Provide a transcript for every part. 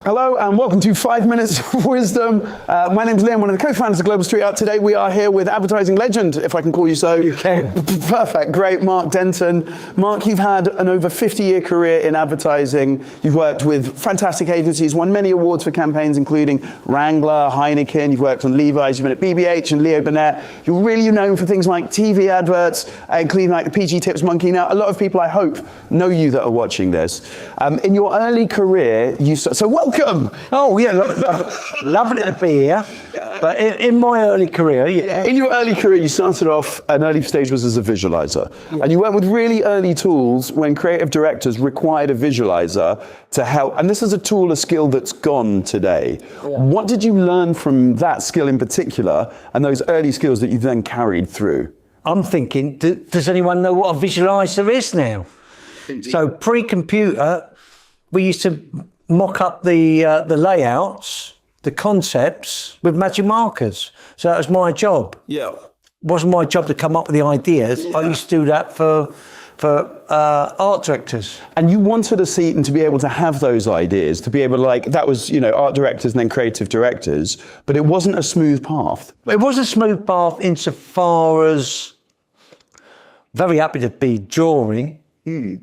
Hello and welcome to 5 Minutes of Wisdom. My name's Liam, one of the co-founders of Global Street Art. Today we are here with advertising legend, if I can call you so. You can. Perfect, great, Mark Denton. Mark, you've had an over 50-year career in advertising. You've worked with fantastic agencies, won many awards for campaigns including Wrangler, Heineken. You've worked on Levi's, you've been at BBH and Leo Burnett. You're really known for things like TV adverts, including like the PG Tips Monkey. Now, a lot of people, I hope, know you that are watching this. In your early career, so welcome. Oh yeah, lovely to be here. But in my early career, yeah. In your early career, you started off, an early stage was as a visualizer. Yeah. And you went with really early tools when creative directors required a visualizer to help. And this is a tool, a skill that's gone today. Yeah. What did you learn from that skill in particular and those early skills that you then carried through? I'm thinking, does anyone know what a visualizer is now? Indeed. So pre-computer, we used to mock up the layouts, the concepts with magic markers. So that was my job. Yeah. It wasn't my job to come up with the ideas. Yeah. I used to do that for art directors. And you wanted a seat and to be able to have those ideas, to be able to that was, art directors and then creative directors, but it wasn't a smooth path. It was a smooth path insofar as very happy to be drawing,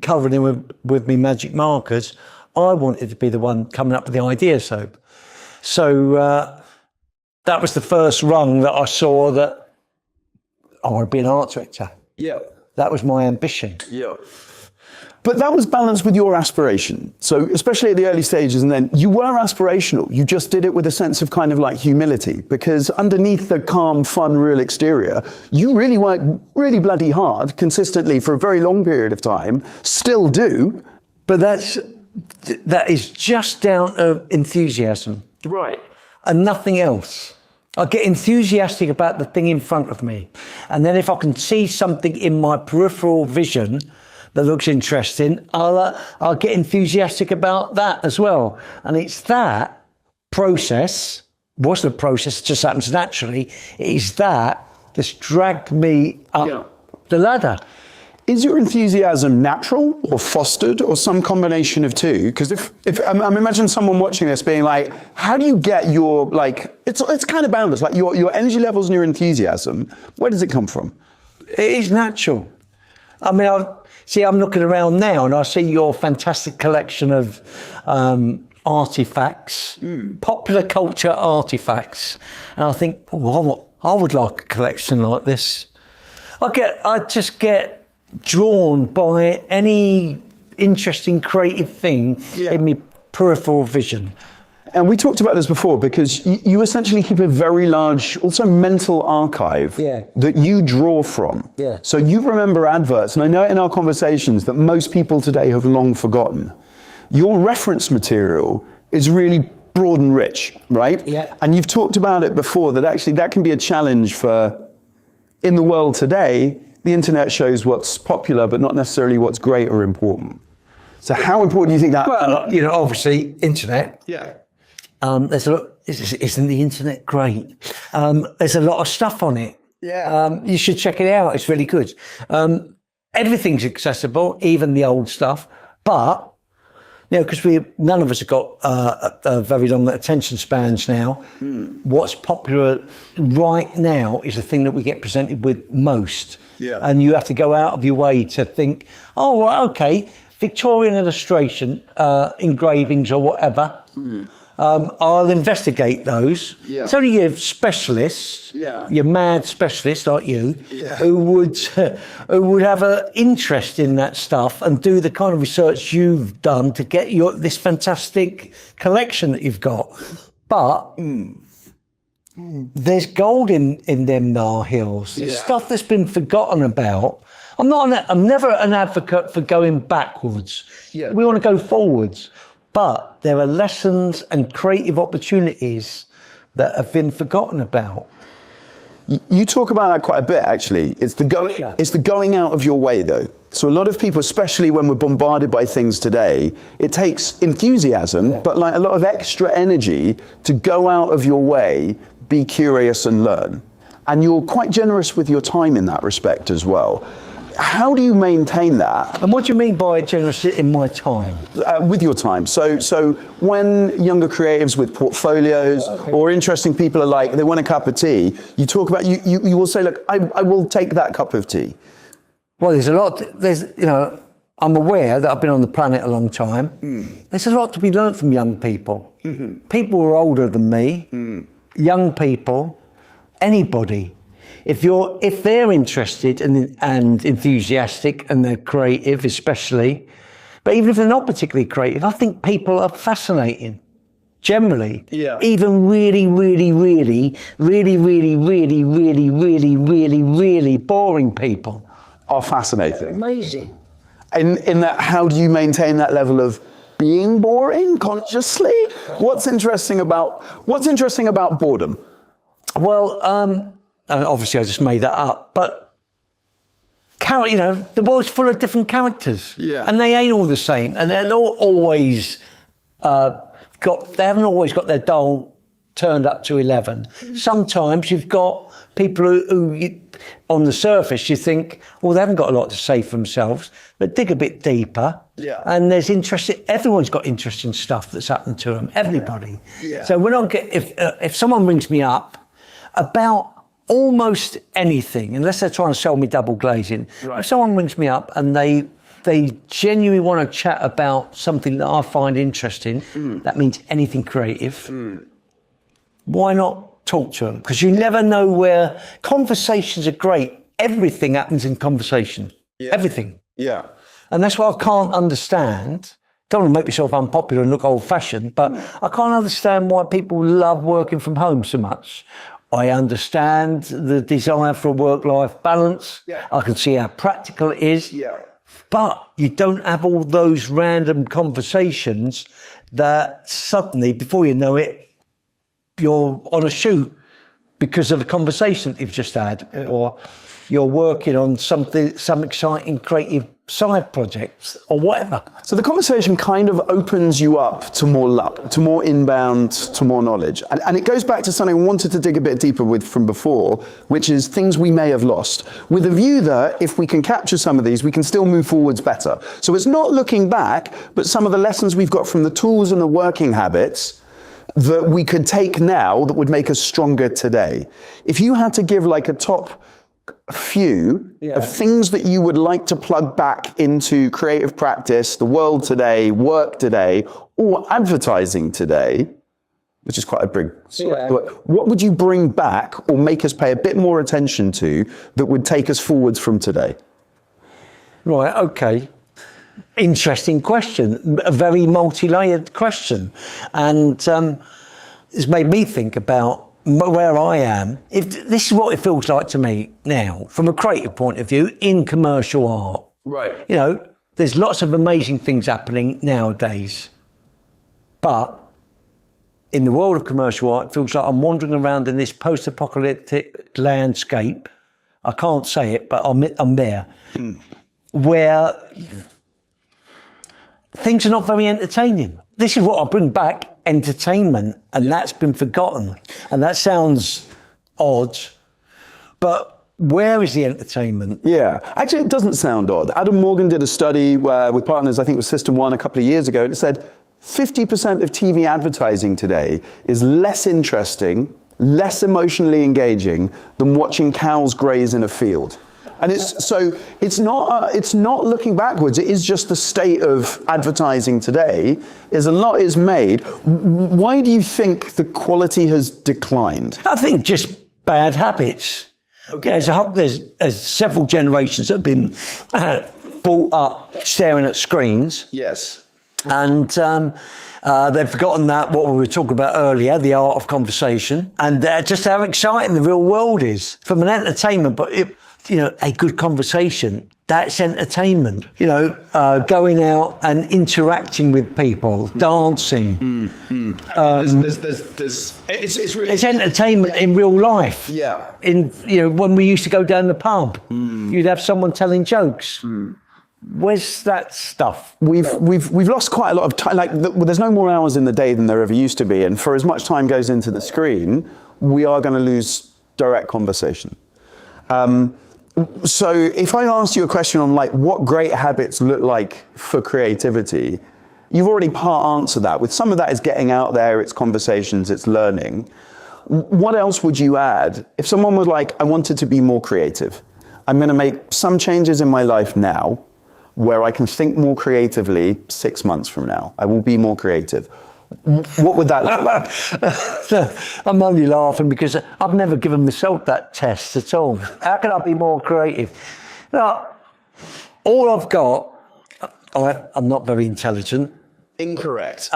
covering it with me magic markers. I wanted to be the one coming up with the idea, so that was the first rung that I saw that I want to be an art director. Yeah. That was my ambition. Yeah. But that was balanced with your aspiration. So especially at the early stages, and then you were aspirational. You just did it with a sense of kind of like humility, because underneath the calm, fun, real exterior, you really worked really bloody hard consistently for a very long period of time, still do. But that is just down to enthusiasm. Right. And nothing else. I get enthusiastic about the thing in front of me. And then if I can see something in my peripheral vision that looks interesting, I'll get enthusiastic about that as well. And it's that process, wasn't a process, it just happens naturally, it is that's dragged me up the ladder. Is your enthusiasm natural or fostered or some combination of two? Because if I'm imagine someone watching this being like, how do you get your, it's kind of boundless, like your energy levels and your enthusiasm, where does it come from? It is natural. I mean, I'm looking around now and I see your fantastic collection of artifacts, popular culture artifacts. And I think, I would like a collection like this. I just get drawn by any interesting creative thing in my peripheral vision. And we talked about this before because you essentially keep a very large, also mental archive that you draw from. Yeah. So you remember adverts, and I know in our conversations that most people today have long forgotten. Your reference material is really broad and rich, right? Yeah. And you've talked about it before, that actually that can be a challenge for, in the world today, the internet shows what's popular, but not necessarily what's great or important. So how important do you think that? Well, obviously, internet. Yeah. There's a lot. Isn't the internet great? There's a lot of stuff on it. Yeah. You should check it out. It's really good. Everything's accessible, even the old stuff. But because none of us have got a very long attention spans now. What's popular right now is the thing that we get presented with most. Yeah. And you have to go out of your way to think, oh, well, okay, Victorian illustration, engravings or whatever. I'll investigate those. Yeah. It's only your specialists, your mad specialists like you, who would have an interest in that stuff and do the kind of research you've done to get this fantastic collection that you've got. But there's gold in them Nar Hills. There's stuff that's been forgotten about. I'm never an advocate for going backwards. Yeah. We want to go forwards. But there are lessons and creative opportunities that have been forgotten about. You talk about that quite a bit, actually. It's the going out of your way, though. So a lot of people, especially when we're bombarded by things today, it takes enthusiasm, but like a lot of extra energy to go out of your way, be curious and learn. And you're quite generous with your time in that respect as well. how do you maintain that? And what do you mean by generosity in my time? With your time. So when younger creatives with portfolios or interesting people are like, they want a cup of tea, you talk about, you will say, look, I will take that cup of tea. Well, there's a lot, I'm aware that I've been on the planet a long time. There's a lot to be learned from young people. People who are older than me, young people, anybody. If they're interested and enthusiastic and they're creative, especially, but even if they're not particularly creative, I think people are fascinating. Generally, even really, really, really, really, really, really, really, really, really, really boring people are fascinating. Amazing. In that, how do you maintain that level of being boring consciously? What's interesting about boredom? Well, obviously I just made that up, but the world's full of different characters, and they ain't all the same, and they're not always they haven't always got their dial turned up to 11. Sometimes you've got people who on the surface you think, well, they haven't got a lot to say for themselves, but dig a bit deeper, and there's everyone's got interesting stuff that's happened to them, everybody. So when if someone rings me up about almost anything, unless they're trying to sell me double glazing, if someone rings me up and they genuinely want to chat about something that I find interesting, that means anything creative, why not talk to them? Because you never know where conversations are great. Everything happens in conversation. Everything. Yeah. And that's what I can't understand. Don't want to make myself unpopular and look old-fashioned, but I can't understand why people love working from home so much. I understand the desire for a work-life balance. I can see how practical it is. But you don't have all those random conversations that suddenly, before you know it, you're on a shoot because of the conversation that you've just had, or you're working on some exciting creative side projects or whatever. So the conversation kind of opens you up to more luck, to more inbound, to more knowledge. And it goes back to something I wanted to dig a bit deeper with from before, which is things we may have lost, with a view that if we can capture some of these, we can still move forwards better. So it's not looking back, but some of the lessons we've got from the tools and the working habits that we could take now that would make us stronger today. If you had to give like a top few of things that you would like to plug back into creative practice, the world today, work today, or advertising today, which is quite a big what would you bring back or make us pay a bit more attention to that would take us forwards from today? Right, okay. Interesting question, a very multi-layered question. And it's made me think about where I am. If this is what it feels like to me now, from a creative point of view, in commercial art. Right. There's lots of amazing things happening nowadays. But in the world of commercial art, it feels like I'm wandering around in this post-apocalyptic landscape. I can't say it, but I'm there. Where things are not very entertaining. This is what I bring back, entertainment, and that's been forgotten. And that sounds odd, but where is the entertainment? Yeah, actually it doesn't sound odd. Adam Morgan did a study with partners, I think it was System 1 a couple of years ago, and it said 50% of TV advertising today is less interesting, less emotionally engaging than watching cows graze in a field. And it's not looking backwards. It is just the state of advertising today. A lot is made. Why do you think the quality has declined? I think just bad habits. Okay. There's several generations that have been brought up staring at screens. Yes. And they've forgotten what we were talking about earlier, the art of conversation, and just how exciting the real world is from an entertainment. But a good conversation, that's entertainment. Going out and interacting with people, dancing. It's entertainment in real life. Yeah. When we used to go down the pub, you'd have someone telling jokes. Where's that stuff? We've lost quite a lot of time. There's no more hours in the day than there ever used to be, and for as much time goes into the screen, we are going to lose direct conversation. So if I asked you a question on like what great habits look like for creativity, you've already part answered that. With some of that is getting out there, it's conversations, it's learning. What else would you add? If someone was like, I wanted to be more creative, I'm going to make some changes in my life now where I can think more creatively 6 months from now. I will be more creative. What would that look like? I'm only laughing because I've never given myself that test at all. How can I be more creative? Now, all I've got, I'm not very intelligent. Incorrect.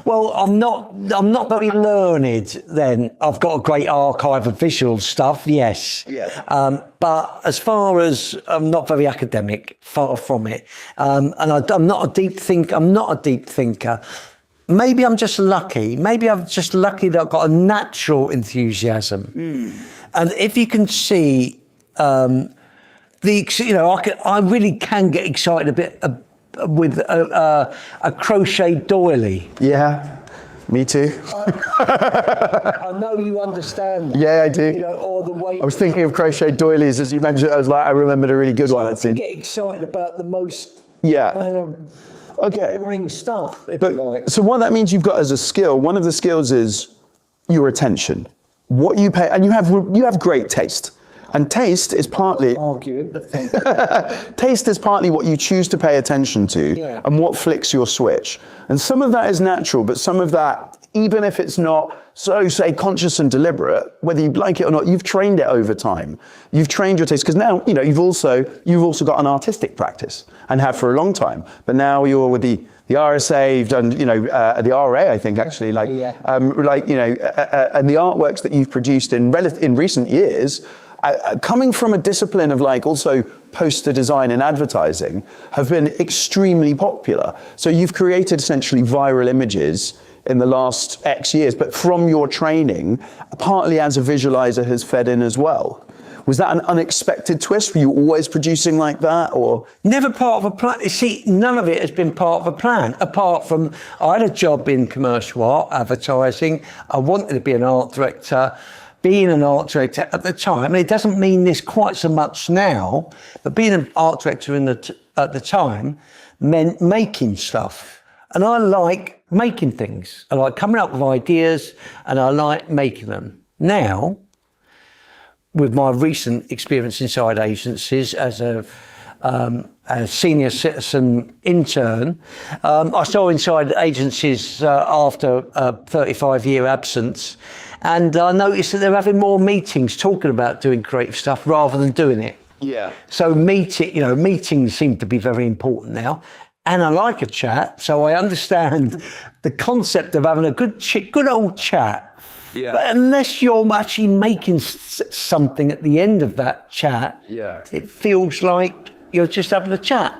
Well, I'm not very learned then. I've got a great archive of visual stuff, yes. Yeah. But as far as I'm not very academic, far from it. And I'm not a deep thinker. Maybe I'm just lucky. Maybe I'm just lucky that I've got a natural enthusiasm. And if you can see, I really can get excited a bit with a crochet doily. Yeah, me too. I know you understand. Yeah, I do. You know, or the way I was thinking of crochet doilies as you mentioned. I remembered a really good one. I get excited about the most. Yeah. Okay. Boring stuff. So what that means you've got as a skill, one of the skills is your attention. What you pay, and you have great taste. And taste is partly taste is partly what you choose to pay attention to and what flicks your switch. And some of that is natural, but some of that, even if it's not so say conscious and deliberate, whether you like it or not, you've trained it over time. You've trained your taste because now you've also got an artistic practice and have for a long time. But now you're with the RSA, you've done the RA, I think actually, and the artworks that you've produced in recent years. Coming from a discipline of also poster design and advertising have been extremely popular. So you've created essentially viral images in the last X years, but from your training, partly as a visualizer has fed in as well. Was that an unexpected twist? Were you always producing like that, or? Never part of a plan. See, none of it has been part of a plan, apart from I had a job in commercial art, advertising. I wanted to be an art director. Being an art director at the time, and it doesn't mean this quite so much now, but being an art director at the time meant making stuff. And I like making things. I like coming up with ideas, and I like making them. Now, with my recent experience inside agencies as a senior citizen intern, I saw inside agencies after a 35-year absence. And I noticed that they're having more meetings talking about doing creative stuff rather than doing it. Yeah. So meetings seem to be very important now. And I like a chat, so I understand the concept of having a good old chat. Yeah. But unless you're actually making something at the end of that chat, it feels like you're just having a chat.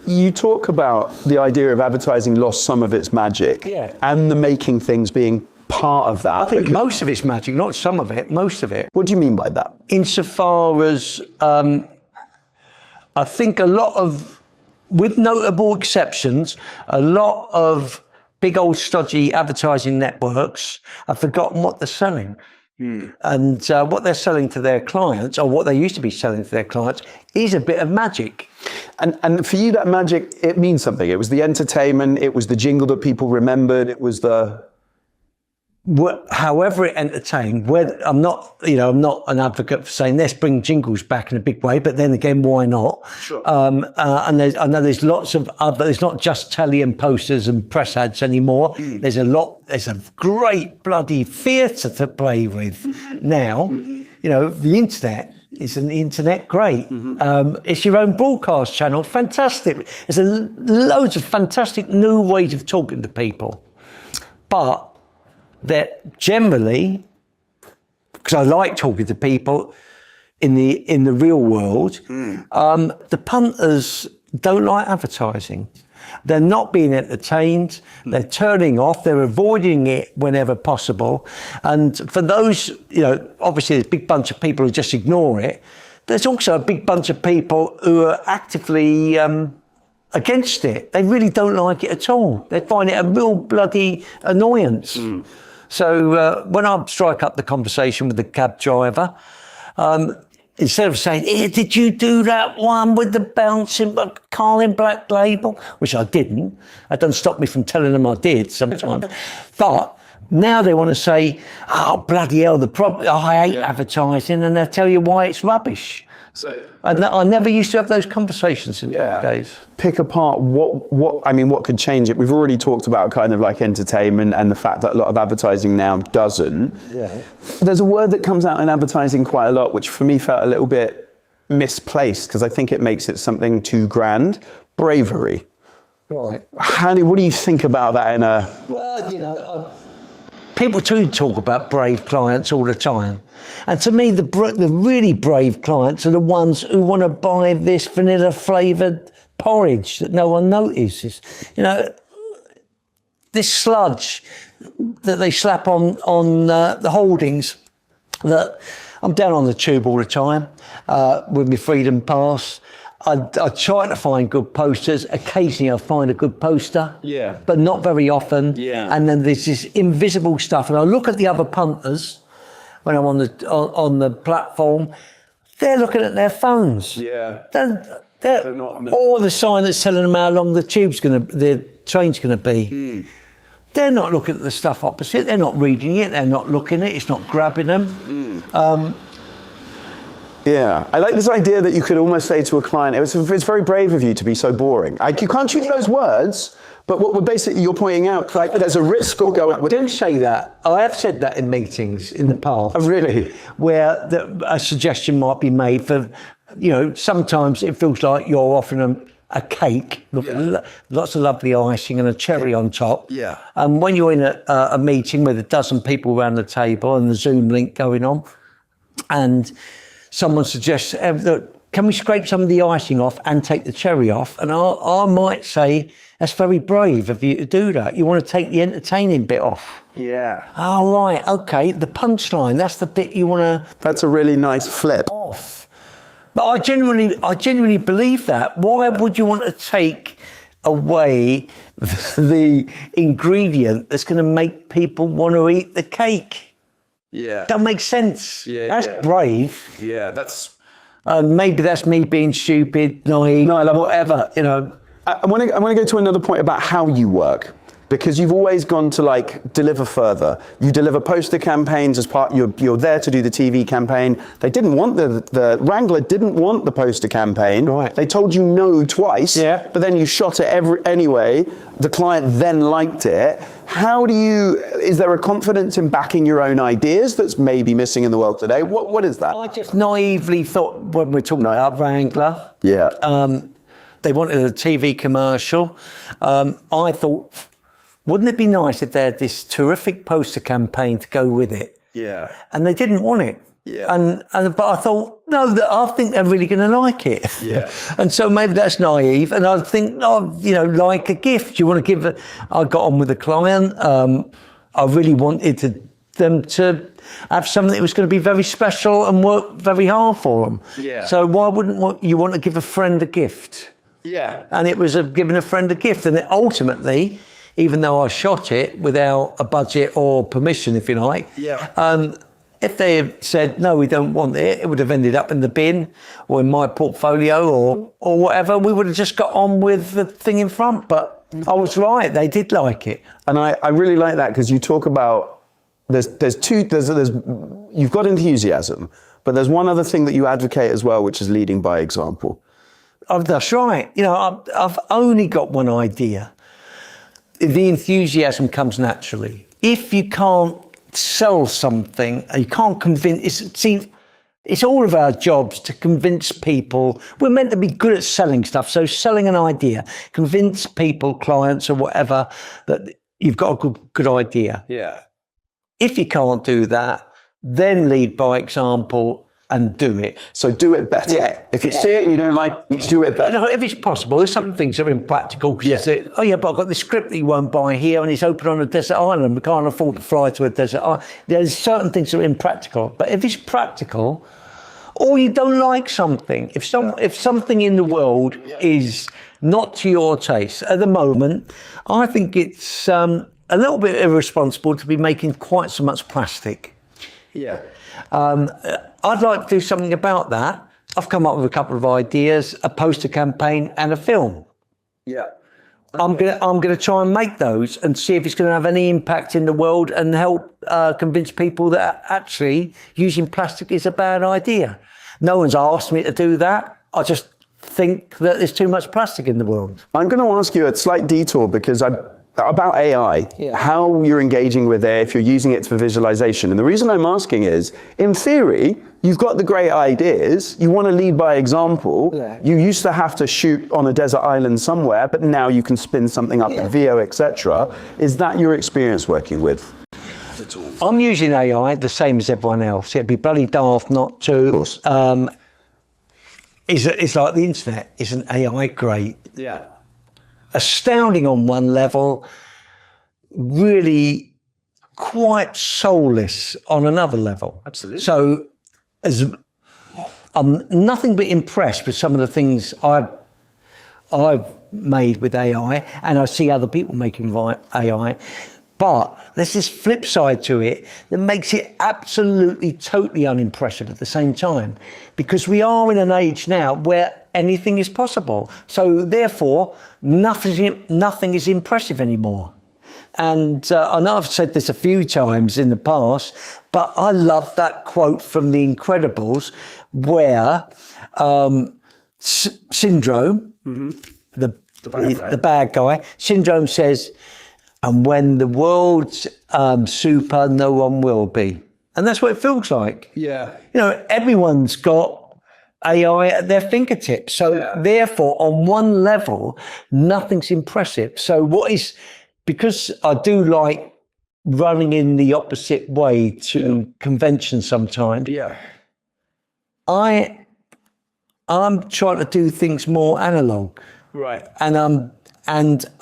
You talk about the idea of advertising lost some of its magic, and the making things being part of that. I think most of it's magic, not some of it, most of it. What do you mean by that? Insofar as I think a lot of, with notable exceptions, a lot of big old stodgy advertising networks have forgotten what they're selling. And what they're selling to their clients, or what they used to be selling to their clients, is a bit of magic. And for you, that magic, it means something. It was the entertainment, it was the jingle that people remembered, it was the... However it entertained, I'm not an advocate for saying let's bring jingles back in a big way, but then again, why not? Sure. And I know there's lots of other, it's not just telly and posters and press ads anymore. There's a great bloody theatre to play with now. The internet. Isn't the internet great? It's your own broadcast channel, fantastic. There's loads of fantastic new ways of talking to people. But that generally, because I like talking to people in the real world, the punters don't like advertising. They're not being entertained. They're turning off. They're avoiding it whenever possible. And for those, obviously there's a big bunch of people who just ignore it. There's also a big bunch of people who are actively against it. They really don't like it at all. They find it a real bloody annoyance. So when I strike up the conversation with the cab driver, instead of saying, did you do that one with the bouncing Carlin Black Label? Which I didn't. That doesn't stop me from telling them I did sometimes. But now they want to say, oh, bloody hell, I hate advertising, and they'll tell you why it's rubbish. So, and I never used to have those conversations in those days. Pick apart what could change it. We've already talked about kind of like entertainment and the fact that a lot of advertising now doesn't. Yeah. There's a word that comes out in advertising quite a lot, which for me felt a little bit misplaced because I think it makes it something too grand. Bravery. Right. What do you think about that in a... Well, people do talk about brave clients all the time. And to me, the really brave clients are the ones who want to buy this vanilla flavoured porridge that no one notices. This sludge that they slap on the holdings. That I'm down on the tube all the time with my Freedom Pass. I try to find good posters. Occasionally I find a good poster, but not very often. Yeah. And then there's this invisible stuff. And I look at the other punters when I'm on the platform. They're looking at their phones. Yeah. They're not. Or the sign that's telling them how long the train's going to be. They're not looking at the stuff opposite. They're not reading it. They're not looking at it. It's not grabbing them. Yeah, I like this idea that you could almost say to a client, it's very brave of you to be so boring. You can't choose those words, but what basically you're pointing out, like there's a risk of going... Don't say that. I have said that in meetings in the past. Oh, really? Where a suggestion might be made for, sometimes it feels like you're offering them a cake, lots of lovely icing and a cherry on top. Yeah. And when you're in a meeting with a dozen people around the table and the Zoom link going on, and someone suggests, can we scrape some of the icing off and take the cherry off? And I might say, that's very brave of you to do that. You want to take the entertaining bit off. Yeah. Oh, right, okay. The punchline, that's the bit you want to... That's a really nice flip. Off. But I genuinely believe that. Why would you want to take away the ingredient that's going to make people want to eat the cake? Yeah. That makes sense. Yeah. That's brave. Yeah, that's... maybe that's me being stupid, naive, whatever, I want to go to another point about how you work, because you've always gone to deliver further. You deliver poster campaigns as part, you're there to do the TV campaign. They didn't want the Wrangler didn't want the poster campaign. Right. They told you no twice, but then you shot it anyway. The client then liked it. Is there a confidence in backing your own ideas that's maybe missing in the world today? What is that? I just naively thought when we're talking about Wrangler, they wanted a TV commercial. I thought, wouldn't it be nice if they had this terrific poster campaign to go with it? Yeah. And they didn't want it. Yeah. But I thought, no, I think they're really going to like it. Yeah. And so maybe that's naive. And I think, like a gift. You want to give it. I got on with the client. I really wanted them to have something that was going to be very special and work very hard for them. Yeah. So why wouldn't you want to give a friend a gift? Yeah. And it was giving a friend a gift. And ultimately, even though I shot it without a budget or permission, if you like, if they had said, no, we don't want it, it would have ended up in the bin or in my portfolio or whatever. We would have just got on with the thing in front. But I was right, they did like it. And I really like that because you talk about, you've got enthusiasm, but there's one other thing that you advocate as well, which is leading by example. Oh, that's right. I've only got one idea. The enthusiasm comes naturally. If you can't sell something, you can't convince. It's all of our jobs to convince people. We're meant to be good at selling stuff. So selling an idea, convince people, clients or whatever, that you've got a good idea. Yeah. If you can't do that, then lead by example and do it. So do it better. Yeah. If you see it and you don't like it, do it better. No, if it's possible. There's some things that are impractical. But I've got this script that you won't buy here and it's open on a desert island. We can't afford to fly to a desert island. There's certain things that are impractical. But if it's practical, or you don't like something, if something in the world is not to your taste at the moment, I think it's a little bit irresponsible to be making quite so much plastic. Yeah. I'd like to do something about that. I've come up with a couple of ideas, a poster campaign and a film. Yeah. I'm gonna try and make those and see if it's going to have any impact in the world and help convince people that actually using plastic is a bad idea. No one's asked me to do that. I just think that there's too much plastic in the world. I'm going to ask you a slight detour because about AI, how you're engaging with it, if you're using it for visualization. And the reason I'm asking is, in theory, you've got the great ideas, you want to lead by example. Yeah. You used to have to shoot on a desert island somewhere, but now you can spin something up in VO, etc. Is that your experience working with the tools? I'm using AI the same as everyone else. It'd be bloody daft not to. Of course. It's like the internet. Isn't AI great? Yeah. Astounding on one level, really quite soulless on another level. Absolutely. So I'm nothing but impressed with some of the things I've made with AI, and I see other people making AI. But there's this flip side to it that makes it absolutely, totally unimpressive at the same time, because we are in an age now where anything is possible. So therefore, nothing is impressive anymore. And I know I've said this a few times in the past, but I love that quote from The Incredibles where Syndrome, the bad guy, Syndrome says, "And when the world's super, no one will be." And that's what it feels like. Yeah. You know, everyone's got AI at their fingertips. So therefore, on one level, nothing's impressive. So because I do like running in the opposite way to convention sometimes. Yeah. I'm trying to do things more analog. Right. And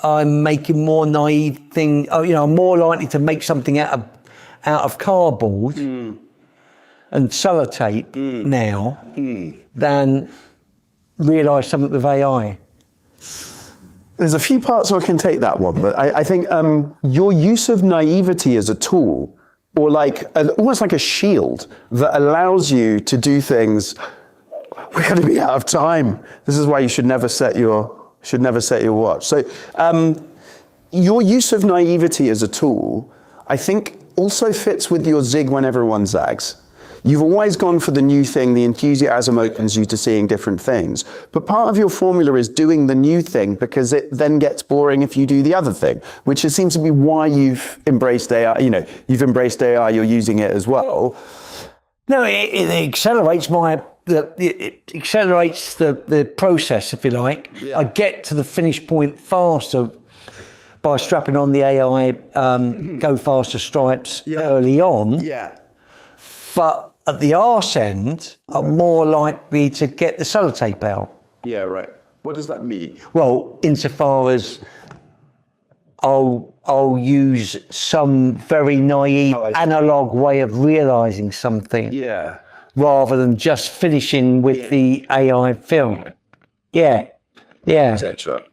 I'm making more naive things. I'm more likely to make something out of cardboard and sellotape now than realise something with AI. There's a few parts where I can take that one, but I think your use of naivety as a tool, or almost like a shield that allows you to do things. We're going to be out of time. This is why you should never set your watch. So your use of naivety as a tool, I think, also fits with your zig when everyone zags. You've always gone for the new thing. The enthusiasm opens you to seeing different things. But part of your formula is doing the new thing because it then gets boring if you do the other thing, which seems to be why you've embraced AI. You've embraced AI, you're using it as well. No, it accelerates it accelerates the process, if you like. Yeah. I get to the finish point faster by strapping on the AI go faster stripes early on. Yeah. But at the arse end, I'm more likely to get the sellotape out. Yeah, right. What does that mean? Well, insofar as I'll use some very naive analog way of realising something. Yeah. Rather than just finishing with the AI film. Yeah. Etc.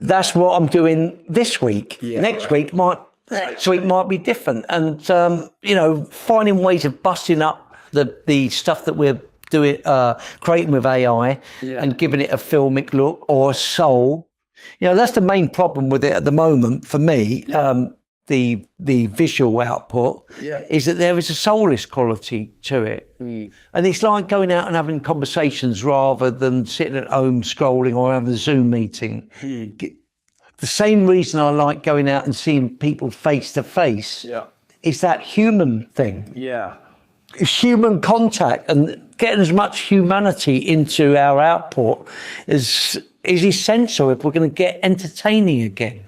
That's what I'm doing this week. Yeah, Next week might be different. And finding ways of busting up the stuff that we're doing, creating with AI and giving it a filmic look or a soul. That's the main problem with it at the moment for me. The visual output is that there is a soulless quality to it. And it's like going out and having conversations rather than sitting at home scrolling or having a Zoom meeting. The same reason I like going out and seeing people face to face is that human thing. Yeah. Human contact and getting as much humanity into our output is essential if we're going to get entertaining again.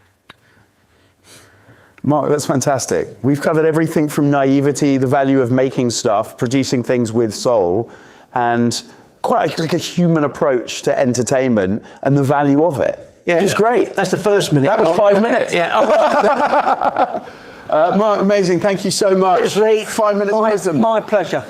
Mark, that's fantastic. We've covered everything from naivety, the value of making stuff, producing things with soul, and quite like a human approach to entertainment and the value of it. Yeah, it's great. That's the first minute. That was 5 minutes. Yeah. Mark, amazing. Thank you so much. 5 minutes wisdom. My pleasure.